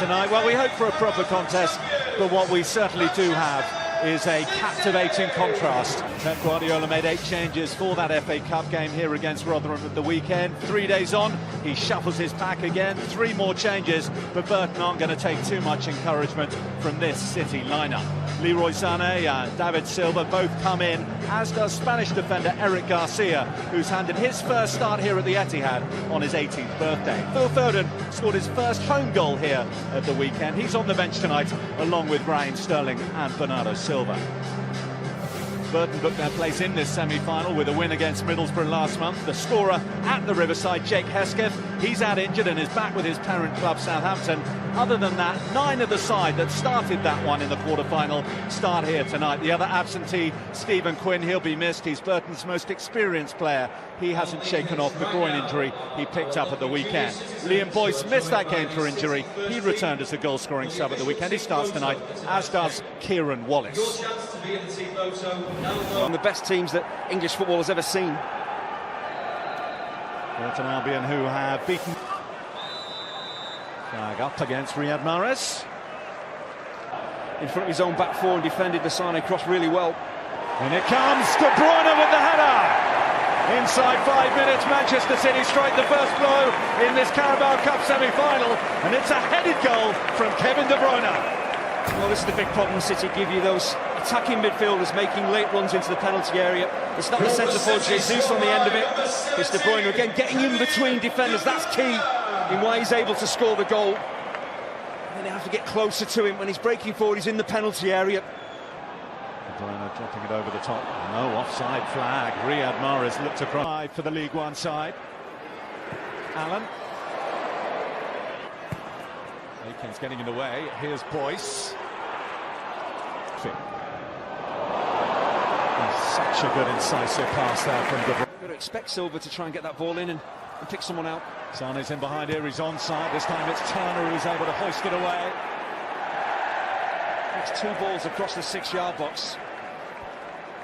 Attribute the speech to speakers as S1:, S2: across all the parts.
S1: tonight? Well, we hope for a proper contest, but what we certainly do have is a captivating contrast. Pep Guardiola made 8 changes for that FA Cup game here against Rotherham at the weekend. 3 days on, he shuffles his pack again. 3 more changes, but Burton aren't going to take too much encouragement from this City lineup. Leroy Sané and David Silva both come in, as does Spanish defender Eric Garcia, who's handed his first start here at the Etihad on his 18th birthday. Phil Foden scored his first home goal here at the weekend. He's on the bench tonight, along with Raheem Sterling and Bernardo Silva. Burton booked their place in this semi-final with a win against Middlesbrough last month. The scorer at the Riverside, Jake Hesketh, he's out injured and is back with his parent club Southampton. Other than that, 9 of the side that started that one in the quarter-final start here tonight. The other absentee, Stephen Quinn, he'll be missed. He's Burton's most experienced player. He hasn't shaken off the groin injury he picked up at the weekend. Liam Boyce missed that game for injury. He returned as a goal-scoring sub at the weekend. He starts tonight, as does Kieran Wallace.
S2: One of the best teams that English football has ever seen.
S1: Burton Albion, who have beaten flag up against Riyad Mahrez.
S2: In front of his own back four and defended the Sané cross really well.
S1: And it comes, De Bruyne with the header! Inside 5 minutes, Manchester City strike the first blow in this Carabao Cup semi-final, and it's a headed goal from Kevin De Bruyne.
S2: Well, this is the big problem City give you, those attacking midfielders making late runs into the penalty area. It's not the centre forward Jesus on the end of it. It's De Bruyne again getting in between defenders. That's key in why he's able to score the goal. And then they have to get closer to him when he's breaking forward. He's in the penalty area.
S1: De Bruyne dropping it over the top. No offside flag. Riyad Mahrez looked across for the League One side. Allen. Aikens getting in the way. Here's Boyce. Such a good incisive pass there from De Bruyne.
S2: You've got to expect Silva to try and get that ball in and pick someone out.
S1: Sané's in behind here, he's onside. This time it's Turner who's able to hoist it away.
S2: It's 2 balls across the 6-yard box.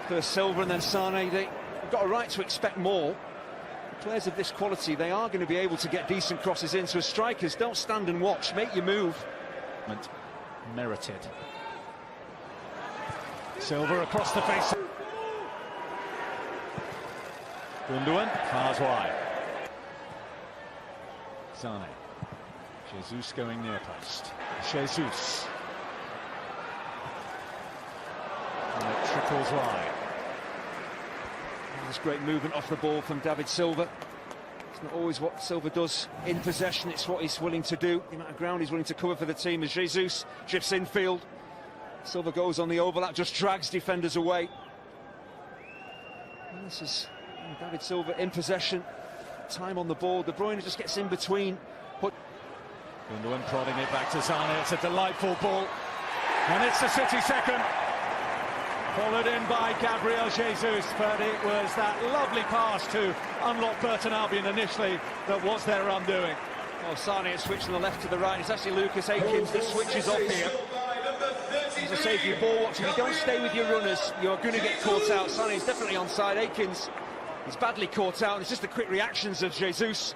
S2: First Silva and then Sané. They've got a right to expect more. Players of this quality, they are going to be able to get decent crosses in. So as strikers, don't stand and watch, make your move.
S1: Merited. Silva across the face. Gundogan fires wide. Sané. Jesus going near post. Jesus. And it trickles wide.
S2: There's great movement off the ball from David Silva. It's not always what Silva does in possession, it's what he's willing to do. The amount of ground he's willing to cover for the team as Jesus drifts infield. Silva goes on the overlap, just drags defenders away. And this is David Silva in possession. Time on the ball. De Bruyne just gets in between.
S1: Gundogan prodding it back to Sané. It's a delightful ball. And it's the City second. Followed in by Gabriel Jesus, but it was that lovely pass to unlock Burton Albion initially that was their undoing.
S2: Oh, Sané has switched from the left to the right. It's actually Lucas Aikens that switches off here. As I say, if you're ball watching, you don't stay with your runners, you're going to get caught out. Sané's definitely onside. Aikens is badly caught out. It's just the quick reactions of Jesus.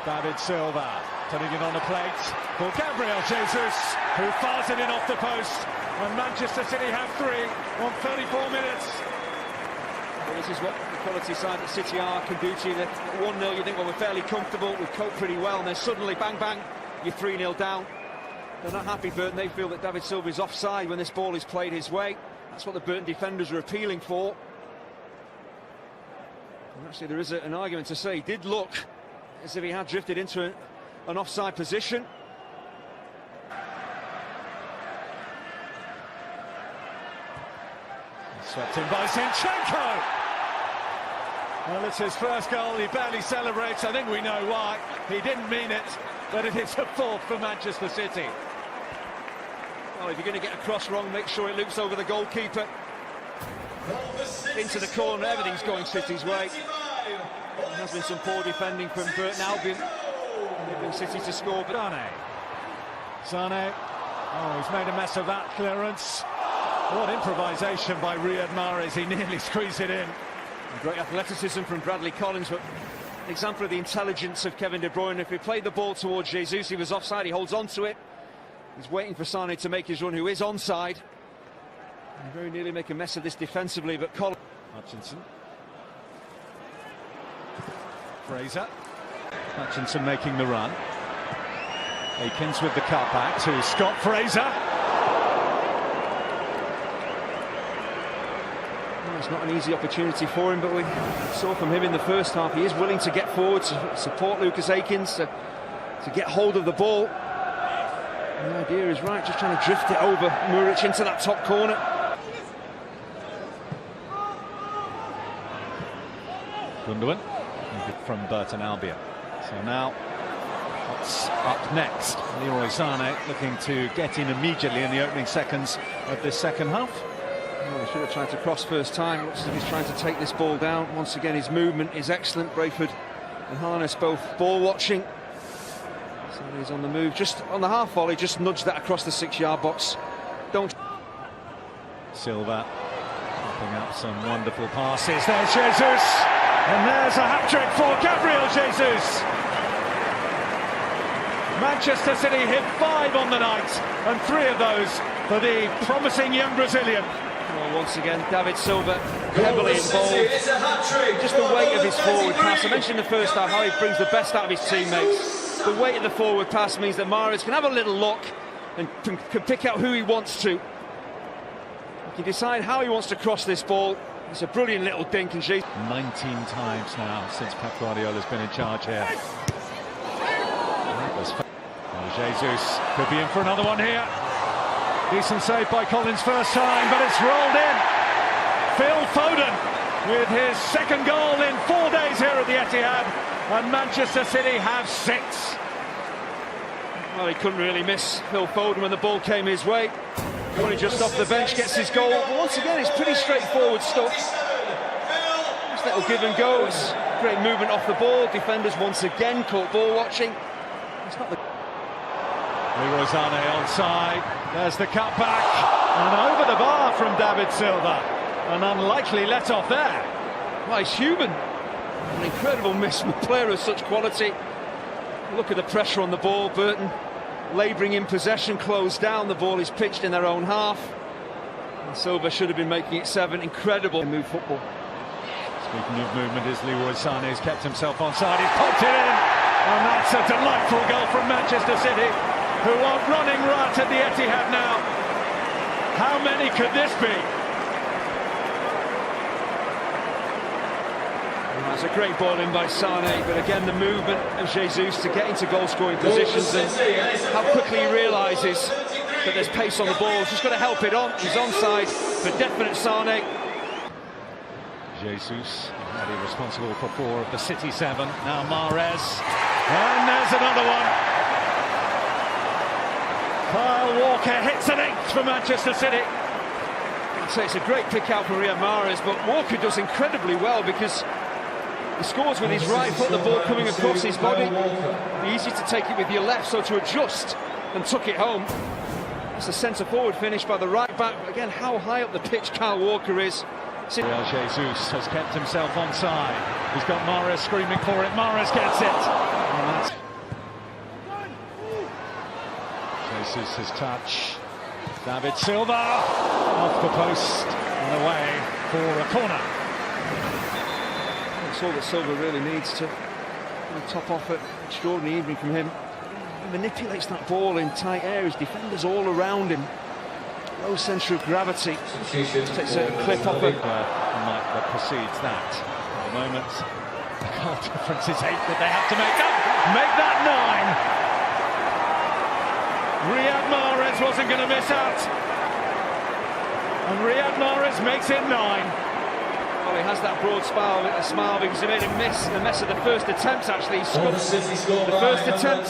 S1: David Silva putting it on the plate for Gabriel Jesus, who fires it in off the post. And Manchester City have 3 on 34 minutes.
S2: Well, this is what the quality side that City are can do to you. 1-0, you think, well, we're fairly comfortable, we've coped pretty well, and then suddenly, bang, bang, you're 3-0 down. They're not happy, Burton. They feel that David Silva is offside when this ball is played his way. That's what the Burton defenders are appealing for. And actually, there is an argument to say he did look as if he had drifted into an offside position.
S1: Swept in by Zinchenko. Well, it's his first goal. He barely celebrates. I think we know why. He didn't mean it, but it is a 4th for Manchester City.
S2: Well, if you're going to get a cross wrong, make sure it loops over the goalkeeper. Into the corner, everything's going City's way. There has been some poor defending from Burton Albion. Enabling City to score, but
S1: Sané. Oh, he's made a mess of that clearance. What improvisation by Riyad Mahrez. He nearly squeezed it in.
S2: Great athleticism from Bradley Collins, but an example of the intelligence of Kevin De Bruyne. If he played the ball towards Jesus, he was offside, he holds on to it, He's waiting for Sane to make his run, who is onside. He very nearly make a mess of this defensively, but Collins.
S1: Hutchinson. Fraser. Hutchinson making the run. Akins with the cutback to Scott Fraser.
S2: Well, it's not an easy opportunity for him, but we saw from him in the first half he is willing to get forward to support Lucas Akins to get hold of the ball. The idea is right, just trying to drift it over Muric into that top corner.
S1: Gundogan from Burton Albion. So now, what's up next? Leroy Sane looking to get in immediately in the opening seconds of this second half.
S2: Well, he should have tried to cross first time. Looks as if he's trying to take this ball down. Once again, his movement is excellent. Brayford and Harness both ball watching. He's on the move, just on the half volley, just nudged that across the 6-yard box. Don't.
S1: Silva popping up some wonderful passes. There's Jesus, and there's a hat-trick for Gabriel Jesus. Manchester City hit 5 on the night, and 3 of those for the promising young Brazilian.
S2: Well, once again, David Silva heavily involved. Just the weight of his forward pass. I mentioned in the first half how he brings the best out of his teammates. The weight of the forward pass means that Mahrez can have a little look and can pick out who he wants to. He can decide how he wants to cross this ball. It's a brilliant little dink, and
S1: 19 times now since Pep Guardiola's been in charge here. Well, Jesus could be in for another one here. Decent save by Collins first time, but it's rolled in. Phil Foden with his second goal in 4 days here at the Etihad, and Manchester City have 6.
S2: Well, he couldn't really miss Phil Foden when the ball came his way. Only just off the bench gets his goal. But once again, it's pretty straightforward stuff. Just little give and goes. Great movement off the ball. Defenders once again caught ball watching. It's not the...
S1: Leroy Sane onside. There's the cutback, and over the bar from David Silva. An unlikely let-off there.
S2: Well, he's human. An incredible miss from a player of such quality. Look at the pressure on the ball. Burton labouring in possession, closed down. The ball is pitched in their own half. And Silva should have been making it 7. Incredible move football.
S1: Speaking of movement, is Leroy Sane has kept himself onside. He's popped it in, and that's a delightful goal from Manchester City, who are running right at the Etihad now. How many could this be?
S2: That's a great ball in by Sane, but again the movement of Jesus to get into goal-scoring positions, and how quickly he realises that there's pace on the ball. He's just got to help it on. He's onside for definite, Sane.
S1: Jesus, already responsible for 4 of the City 7. Now Mahrez, and there's another one. Kyle Walker hits an 8th for Manchester City.
S2: I'd say it's a great pick out from Riyad Mahrez, but Walker does incredibly well because he scores with his right foot, the ball coming across his body. Easy to take it with your left, so to adjust and tuck it home. It's a centre-forward finish by the right back. Again, how high up the pitch Kyle Walker is.
S1: Jesus has kept himself onside. He's got Mahrez screaming for it. Mahrez gets it. Jesus, his touch. David Silva off the post and away for a corner.
S2: That's all that Silva really needs to top off it. Extraordinary evening from him. He manipulates that ball in tight areas. Defenders all around him. Low centre of gravity. Takes a clip off it.
S1: That precedes that. At the moment, the goal difference is 8 that they have to make. Make that 9. Riyad Mahrez wasn't going to miss out. And Riyad Mahrez makes it 9.
S2: Well, he has that broad smile because he made a mess of the first attempt, actually. He scored the first attempt.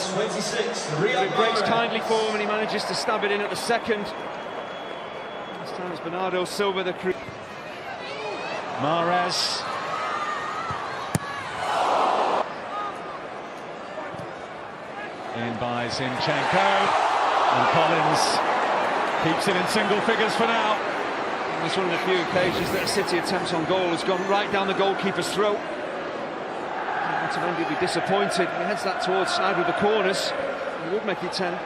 S2: It breaks kindly for him and he manages to stab it in at the second. This time it's Bernardo Silva, the crew.
S1: Mahrez. In by Zinchenko. And Collins keeps it in single figures for now.
S2: It's one of the few occasions that a City attempts on goal has gone right down the goalkeeper's throat. Otamendi would be disappointed. He heads that towards either of the corners. He would make it 10.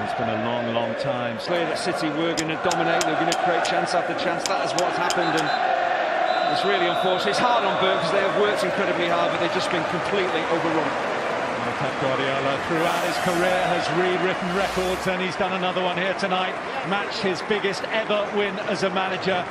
S1: It's been a long, long time.
S2: It's clear that City were going to dominate, they were going to create chance after chance. That is what's happened, and it's really unfortunate. It's hard on Burke because they have worked incredibly hard, but they've just been completely overrun.
S1: Pep Guardiola, throughout his career, has rewritten records, and he's done another one here tonight. Matched his biggest ever win as a manager.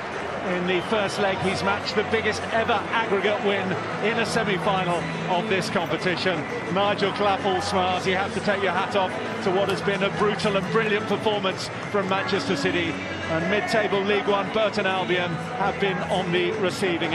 S1: In the first leg, he's matched the biggest ever aggregate win in a semi-final of this competition. Nigel Clappell smiles. You have to take your hat off to what has been a brutal and brilliant performance from Manchester City. And mid-table League One Burton Albion have been on the receiving end.